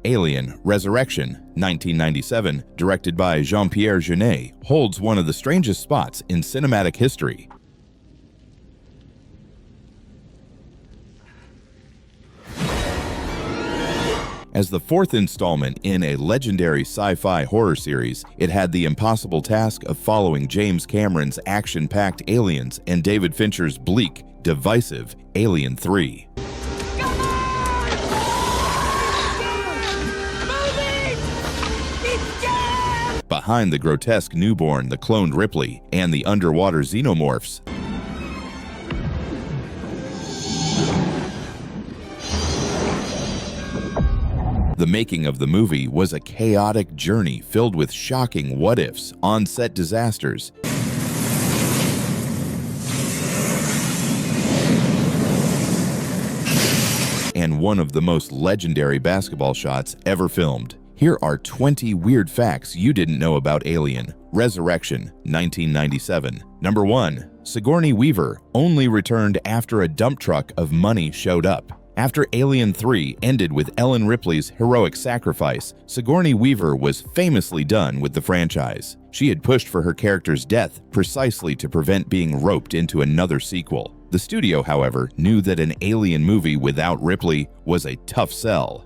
Alien: Resurrection, 1997, directed by Jean-Pierre Jeunet, holds one of the strangest spots in cinematic history. As the fourth installment in a legendary sci-fi horror series, it had the impossible task of following James Cameron's action-packed Aliens and David Fincher's bleak, divisive Alien 3. Behind the grotesque newborn, the cloned Ripley, and the underwater Xenomorphs, the making of the movie was a chaotic journey filled with shocking what-ifs, on-set disasters, and one of the most legendary basketball shots ever filmed. Here are 20 weird facts you didn't know about Alien: Resurrection, 1997. Number 1. Sigourney Weaver only returned after a dump truck of money showed up. After Alien 3 ended with Ellen Ripley's heroic sacrifice, Sigourney Weaver was famously done with the franchise. She had pushed for her character's death precisely to prevent being roped into another sequel. The studio, however, knew that an Alien movie without Ripley was a tough sell.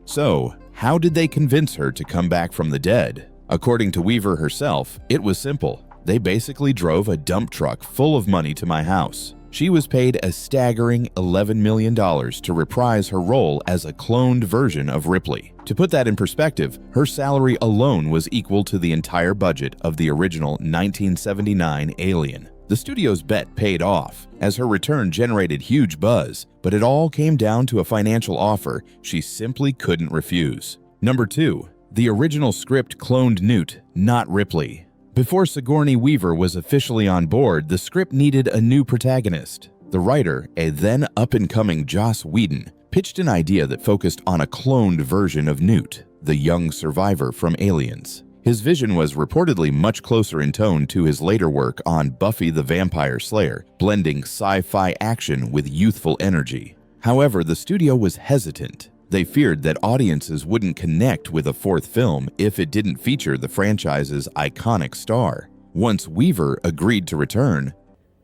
So, how did they convince her to come back from the dead? According to Weaver herself, it was simple. They basically drove a dump truck full of money to my house. She was paid a staggering $11 million to reprise her role as a cloned version of Ripley. To put that in perspective, her salary alone was equal to the entire budget of the original 1979 Alien. The studio's bet paid off, as her return generated huge buzz, but it all came down to a financial offer she simply couldn't refuse. Number 2. The original script cloned Newt, not Ripley. Before Sigourney Weaver was officially on board, the script needed a new protagonist. The writer, a then up-and-coming Joss Whedon, pitched an idea that focused on a cloned version of Newt, the young survivor from Aliens. His vision was reportedly much closer in tone to his later work on Buffy the Vampire Slayer, blending sci-fi action with youthful energy. However, the studio was hesitant. They feared that audiences wouldn't connect with a fourth film if it didn't feature the franchise's iconic star. Once Weaver agreed to return,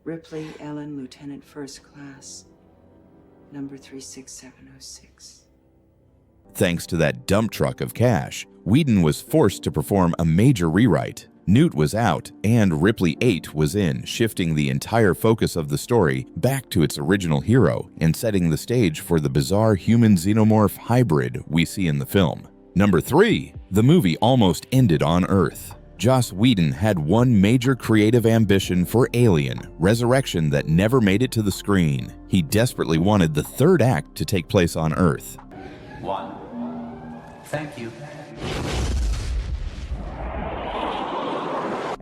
Ripley, Ellen, Lieutenant First Class, number 36706. Thanks to that dump truck of cash, Whedon was forced to perform a major rewrite. Newt was out, and Ripley 8 was in, shifting the entire focus of the story back to its original hero and setting the stage for the bizarre human-xenomorph hybrid we see in the film. Number 3. The movie almost ended on Earth. Joss Whedon had one major creative ambition for Alien: Resurrection that never made it to the screen. He desperately wanted the third act to take place on Earth. 1. Thank you.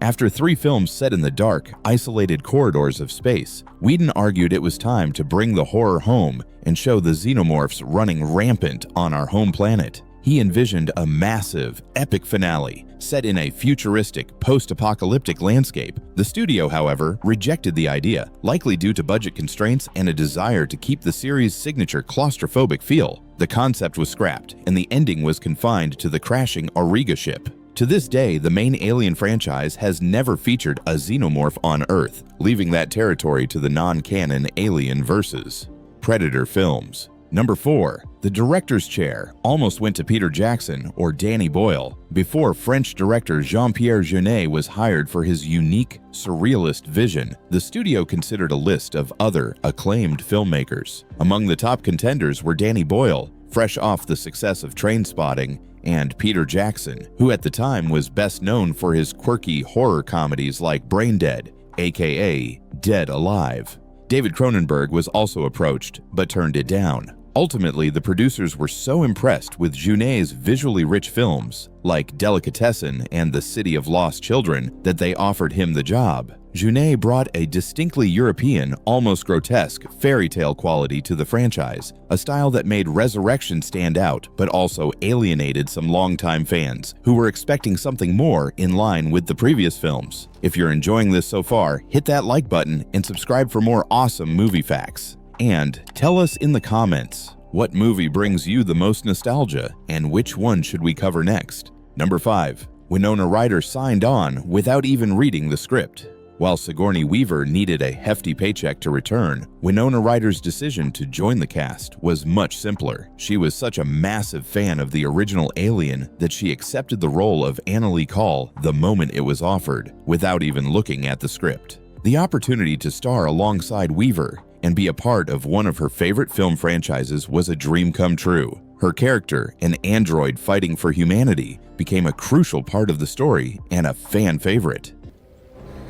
After 3 films set in the dark, isolated corridors of space, Whedon argued it was time to bring the horror home and show the Xenomorphs running rampant on our home planet. He envisioned a massive, epic finale set in a futuristic, post-apocalyptic landscape. The studio, however, rejected the idea, likely due to budget constraints and a desire to keep the series' signature claustrophobic feel. The concept was scrapped, and the ending was confined to the crashing Auriga ship. To this day, the main Alien franchise has never featured a xenomorph on Earth, leaving that territory to the non-canon Alien verses. Predator films. Number 4. The director's chair almost went to Peter Jackson or Danny Boyle before French director Jean-Pierre Jeunet was hired for his unique, surrealist vision. The studio considered a list of other acclaimed filmmakers. Among the top contenders were Danny Boyle, fresh off the success of Trainspotting, and Peter Jackson, who at the time was best known for his quirky horror comedies like Braindead, aka Dead Alive. David Cronenberg was also approached, but turned it down. Ultimately, the producers were so impressed with Jeunet's visually rich films, like Delicatessen and The City of Lost Children, that they offered him the job. Jeunet brought a distinctly European, almost grotesque, fairy tale quality to the franchise, a style that made Resurrection stand out, but also alienated some longtime fans who were expecting something more in line with the previous films. If you're enjoying this so far, hit that like button and subscribe for more awesome movie facts. And tell us in the comments, what movie brings you the most nostalgia, and which one should we cover next? Number 5. Winona Ryder signed on without even reading the script. While Sigourney Weaver needed a hefty paycheck to return, Winona Ryder's decision to join the cast was much simpler. She was such a massive fan of the original Alien that she accepted the role of Annalee Call the moment it was offered, without even looking at the script. The opportunity to star alongside Weaver and be a part of one of her favorite film franchises was a dream come true. Her character, an android fighting for humanity, became a crucial part of the story and a fan favorite.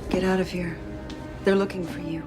Get out of here. They're looking for you.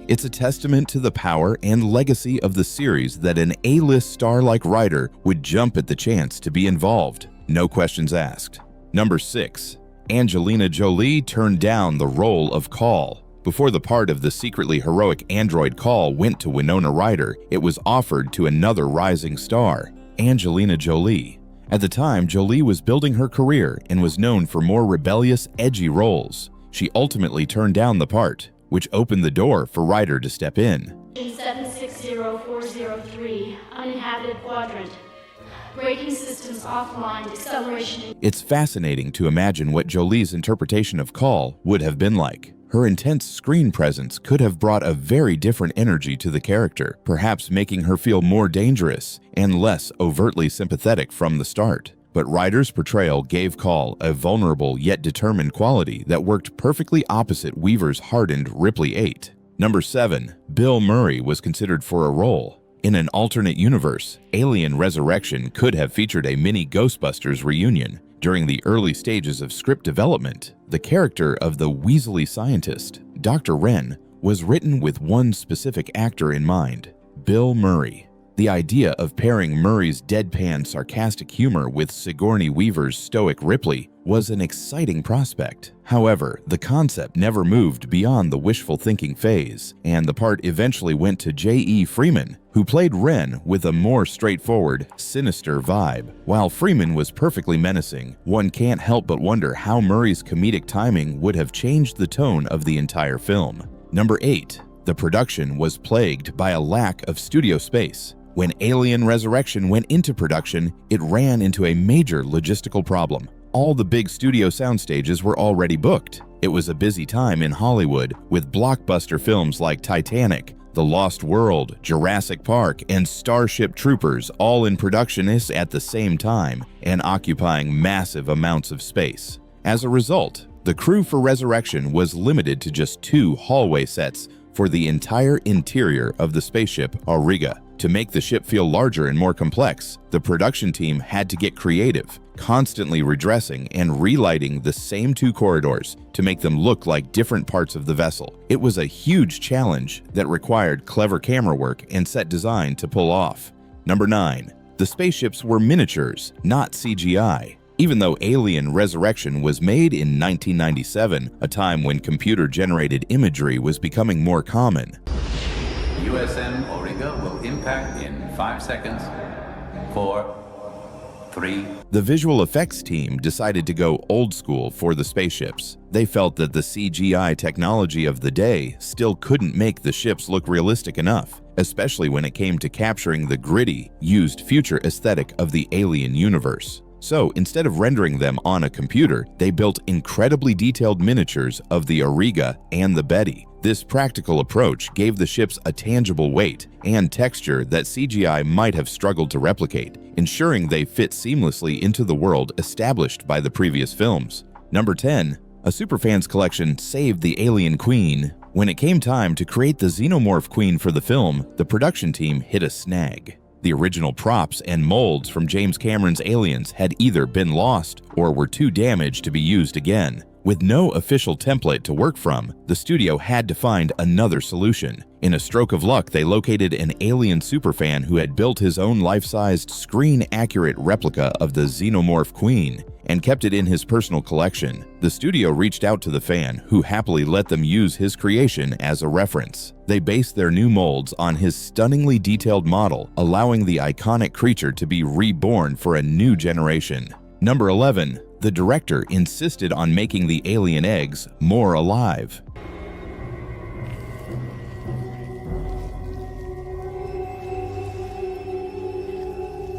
It's a testament to the power and legacy of the series that an A-list star like Ryder would jump at the chance to be involved. No questions asked. Number 6. Angelina Jolie turned down the role of Call. Before the part of the secretly heroic android Call went to Winona Ryder, it was offered to another rising star, Angelina Jolie. At the time, Jolie was building her career and was known for more rebellious, edgy roles. She ultimately turned down the part, which opened the door for Ryder to step in. 760403, uninhabited quadrant. Braking systems offline, acceleration. It's fascinating to imagine what Jolie's interpretation of Call would have been like. Her intense screen presence could have brought a very different energy to the character, perhaps making her feel more dangerous and less overtly sympathetic from the start. But Ryder's portrayal gave Call a vulnerable yet determined quality that worked perfectly opposite Weaver's hardened Ripley 8. Number 7. Bill Murray was considered for a role. In an alternate universe, Alien Resurrection could have featured a mini Ghostbusters reunion. During the early stages of script development, the character of the Weasley scientist, Dr. Wren, was written with one specific actor in mind, Bill Murray. The idea of pairing Murray's deadpan sarcastic humor with Sigourney Weaver's stoic Ripley was an exciting prospect. However, the concept never moved beyond the wishful thinking phase, and the part eventually went to J.E. Freeman, who played Wren with a more straightforward, sinister vibe. While Freeman was perfectly menacing, one can't help but wonder how Murray's comedic timing would have changed the tone of the entire film. Number 8. The production was plagued by a lack of studio space. When Alien Resurrection went into production, it ran into a major logistical problem. All the big studio sound stages were already booked. It was a busy time in Hollywood, with blockbuster films like Titanic, The Lost World, Jurassic Park, and Starship Troopers all in production at the same time and occupying massive amounts of space. As a result, the crew for Resurrection was limited to just 2 hallway sets for the entire interior of the spaceship Auriga. To make the ship feel larger and more complex, the production team had to get creative, constantly redressing and relighting the same 2 corridors to make them look like different parts of the vessel. It was a huge challenge that required clever camera work and set design to pull off. Number 9. The spaceships were miniatures, not CGI. Even though Alien Resurrection was made in 1997, a time when computer-generated imagery was becoming more common, USM Auriga will impact in 5 seconds. 4, 3. The visual effects team decided to go old school for the spaceships. They felt that the CGI technology of the day still couldn't make the ships look realistic enough, especially when it came to capturing the gritty, used future aesthetic of the Alien universe. So instead of rendering them on a computer, they built incredibly detailed miniatures of the Auriga and the Betty. This practical approach gave the ships a tangible weight and texture that CGI might have struggled to replicate, ensuring they fit seamlessly into the world established by the previous films. Number 10. A superfans collection saved the Alien Queen. When it came time to create the Xenomorph Queen for the film, the production team hit a snag. The original props and molds from James Cameron's Aliens had either been lost or were too damaged to be used again. With no official template to work from, the studio had to find another solution. In a stroke of luck, they located an alien superfan who had built his own life-sized, screen-accurate replica of the Xenomorph Queen and kept it in his personal collection. The studio reached out to the fan, who happily let them use his creation as a reference. They based their new molds on his stunningly detailed model, allowing the iconic creature to be reborn for a new generation. Number 11. The director insisted on making the alien eggs more alive.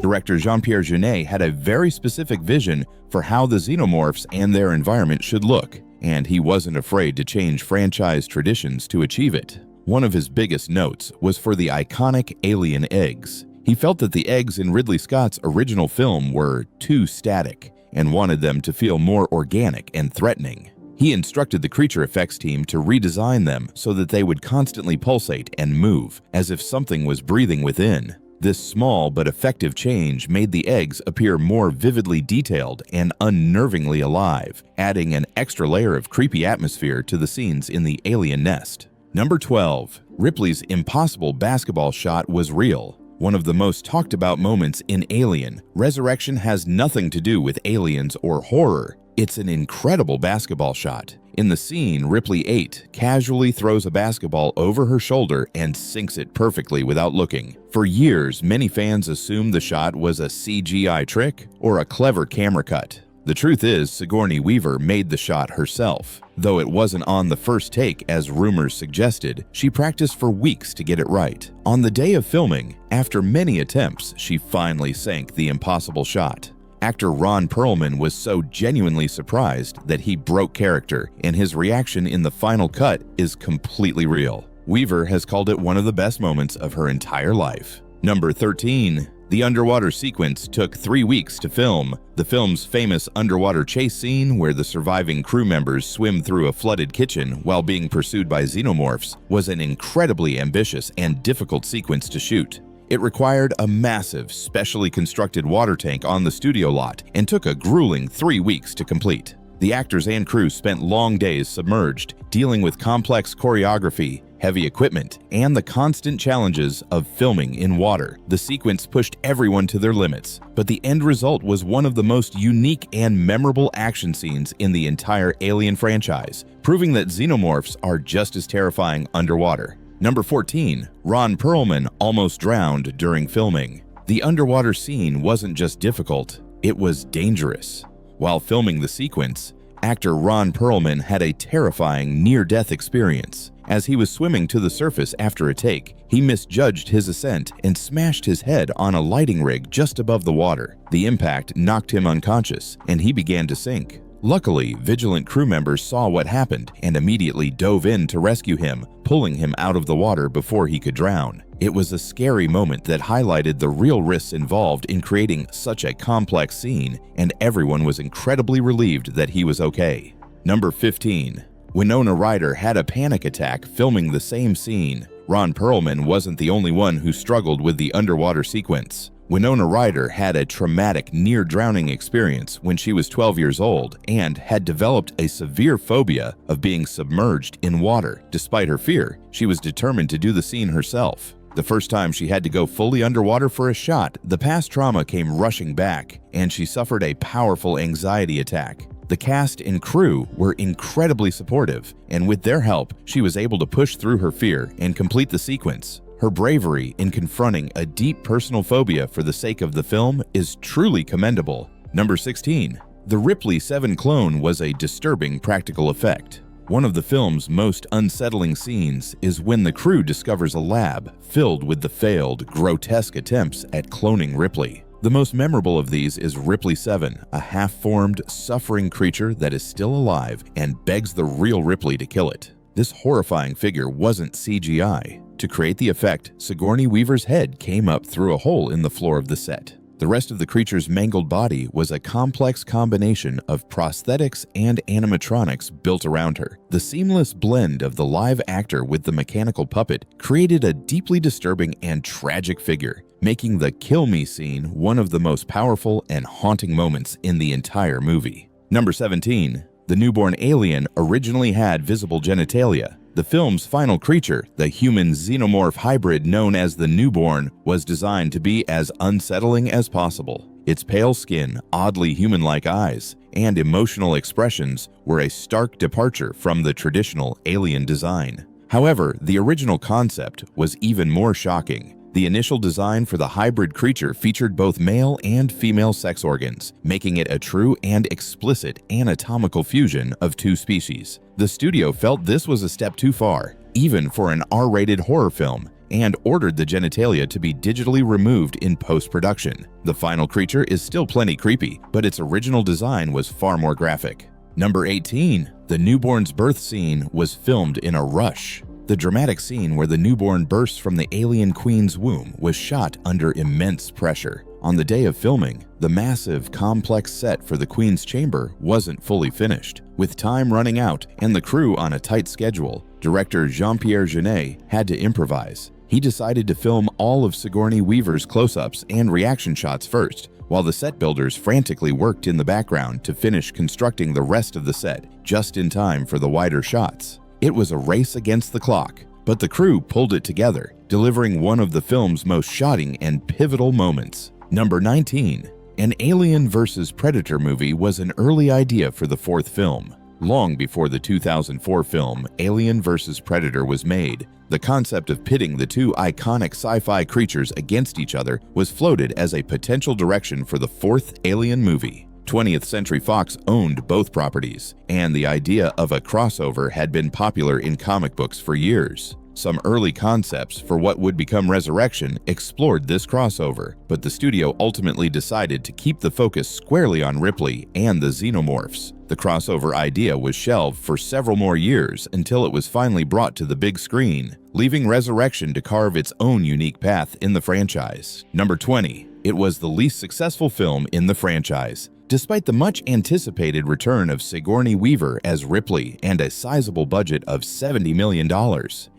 Director Jean-Pierre Jeunet had a very specific vision for how the Xenomorphs and their environment should look, and he wasn't afraid to change franchise traditions to achieve it. One of his biggest notes was for the iconic alien eggs. He felt that the eggs in Ridley Scott's original film were too static and wanted them to feel more organic and threatening. He instructed the creature effects team to redesign them so that they would constantly pulsate and move, as if something was breathing within. This small but effective change made the eggs appear more vividly detailed and unnervingly alive, adding an extra layer of creepy atmosphere to the scenes in the alien nest. Number 12. Ripley's impossible basketball shot was real. One of the most talked about moments in Alien, Resurrection has nothing to do with aliens or horror. It's an incredible basketball shot. In the scene, Ripley 8 casually throws a basketball over her shoulder and sinks it perfectly without looking. For years, many fans assumed the shot was a CGI trick or a clever camera cut. The truth is, Sigourney Weaver made the shot herself. Though it wasn't on the first take as rumors suggested, she practiced for weeks to get it right. On the day of filming, after many attempts, she finally sank the impossible shot. Actor Ron Perlman was so genuinely surprised that he broke character, and his reaction in the final cut is completely real. Weaver has called it one of the best moments of her entire life. Number 13. The underwater sequence took 3 weeks to film. The film's famous underwater chase scene, where the surviving crew members swim through a flooded kitchen while being pursued by xenomorphs, was an incredibly ambitious and difficult sequence to shoot. It required a massive, specially constructed water tank on the studio lot and took a grueling 3 weeks to complete. The actors and crew spent long days submerged, dealing with complex choreography, heavy equipment, and the constant challenges of filming in water. The sequence pushed everyone to their limits, but the end result was one of the most unique and memorable action scenes in the entire Alien franchise, proving that xenomorphs are just as terrifying underwater. Number 14. Ron Perlman almost drowned during filming. The underwater scene wasn't just difficult, it was dangerous. While filming the sequence, actor Ron Perlman had a terrifying near-death experience. As he was swimming to the surface after a take, he misjudged his ascent and smashed his head on a lighting rig just above the water. The impact knocked him unconscious, and he began to sink. Luckily, vigilant crew members saw what happened and immediately dove in to rescue him, pulling him out of the water before he could drown. It was a scary moment that highlighted the real risks involved in creating such a complex scene, and everyone was incredibly relieved that he was okay. Number 15. Winona Ryder had a panic attack filming the same scene. Ron Perlman wasn't the only one who struggled with the underwater sequence. Winona Ryder had a traumatic near-drowning experience when she was 12 years old and had developed a severe phobia of being submerged in water. Despite her fear, she was determined to do the scene herself. The first time she had to go fully underwater for a shot, the past trauma came rushing back, and she suffered a powerful anxiety attack. The cast and crew were incredibly supportive, and with their help, she was able to push through her fear and complete the sequence. Her bravery in confronting a deep personal phobia for the sake of the film is truly commendable. Number 16. The Ripley 7 clone was a disturbing practical effect. One of the film's most unsettling scenes is when the crew discovers a lab filled with the failed, grotesque attempts at cloning Ripley. The most memorable of these is Ripley 7, a half-formed, suffering creature that is still alive and begs the real Ripley to kill it. This horrifying figure wasn't CGI. To create the effect, Sigourney Weaver's head came up through a hole in the floor of the set. The rest of the creature's mangled body was a complex combination of prosthetics and animatronics built around her. The seamless blend of the live actor with the mechanical puppet created a deeply disturbing and tragic figure, making the kill me scene one of the most powerful and haunting moments in the entire movie. Number 17. The newborn alien originally had visible genitalia. The The film's final creature, the human xenomorph hybrid known as the Newborn, was designed to be as unsettling as possible. Its pale skin, oddly human-like eyes, and emotional expressions were a stark departure from the traditional alien design. However, the original concept was even more shocking. The initial design for the hybrid creature featured both male and female sex organs, making it a true and explicit anatomical fusion of two species. The studio felt this was a step too far, even for an R-rated horror film, and ordered the genitalia to be digitally removed in post-production. The final creature is still plenty creepy, but its original design was far more graphic. Number 18. The newborn's birth scene was filmed in a rush. The dramatic scene where the newborn bursts from the alien queen's womb was shot under immense pressure. On the day of filming, the massive, complex set for the queen's chamber wasn't fully finished. With time running out and the crew on a tight schedule, director Jean-Pierre Jeunet had to improvise. He decided to film all of Sigourney Weaver's close-ups and reaction shots first, while the set builders frantically worked in the background to finish constructing the rest of the set just in time for the wider shots. It was a race against the clock, but the crew pulled it together, delivering one of the film's most shocking and pivotal moments. Number 19. An Alien vs. Predator movie was an early idea for the fourth film. Long before the 2004 film Alien vs. Predator was made, the concept of pitting the two iconic sci-fi creatures against each other was floated as a potential direction for the fourth Alien movie. 20th Century Fox owned both properties, and the idea of a crossover had been popular in comic books for years. Some early concepts for what would become Resurrection explored this crossover, but the studio ultimately decided to keep the focus squarely on Ripley and the Xenomorphs. The crossover idea was shelved for several more years until it was finally brought to the big screen, leaving Resurrection to carve its own unique path in the franchise. Number 20. It was the least successful film in the franchise. Despite the much-anticipated return of Sigourney Weaver as Ripley and a sizable budget of $70 million,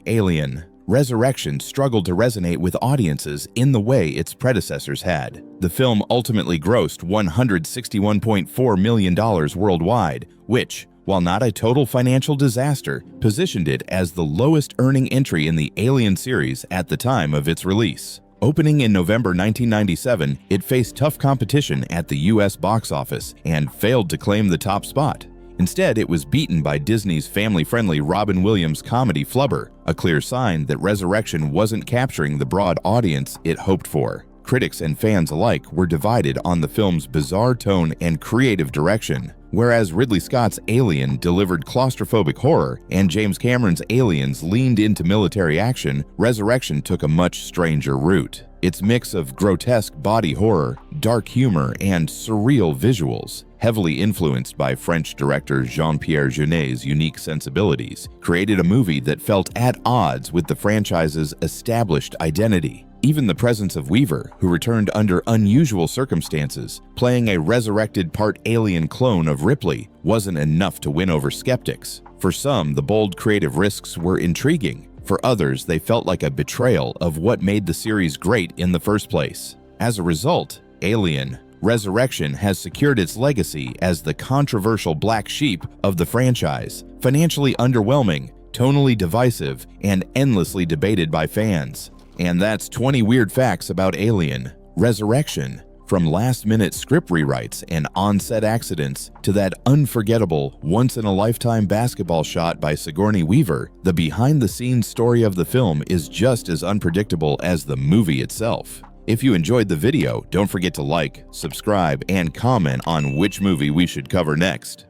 Alien Resurrection struggled to resonate with audiences in the way its predecessors had. The film ultimately grossed $161.4 million worldwide, which, while not a total financial disaster, positioned it as the lowest-earning entry in the Alien series at the time of its release. Opening in November 1997, it faced tough competition at the US box office and failed to claim the top spot. Instead, it was beaten by Disney's family-friendly Robin Williams comedy Flubber, a clear sign that Resurrection wasn't capturing the broad audience it hoped for. Critics and fans alike were divided on the film's bizarre tone and creative direction. Whereas Ridley Scott's Alien delivered claustrophobic horror and James Cameron's Aliens leaned into military action, Resurrection took a much stranger route. Its mix of grotesque body horror, dark humor, and surreal visuals, heavily influenced by French director Jean-Pierre Jeunet's unique sensibilities, created a movie that felt at odds with the franchise's established identity. Even the presence of Weaver, who returned under unusual circumstances, playing a resurrected part alien clone of Ripley, wasn't enough to win over skeptics. For some, the bold creative risks were intriguing. For others, they felt like a betrayal of what made the series great in the first place. As a result, Alien Resurrection has secured its legacy as the controversial black sheep of the franchise, financially underwhelming, tonally divisive, and endlessly debated by fans. And that's 20 weird facts about Alien Resurrection. From last-minute script rewrites and on-set accidents to that unforgettable, once-in-a-lifetime basketball shot by Sigourney Weaver, the behind-the-scenes story of the film is just as unpredictable as the movie itself. If you enjoyed the video, don't forget to like, subscribe, and comment on which movie we should cover next.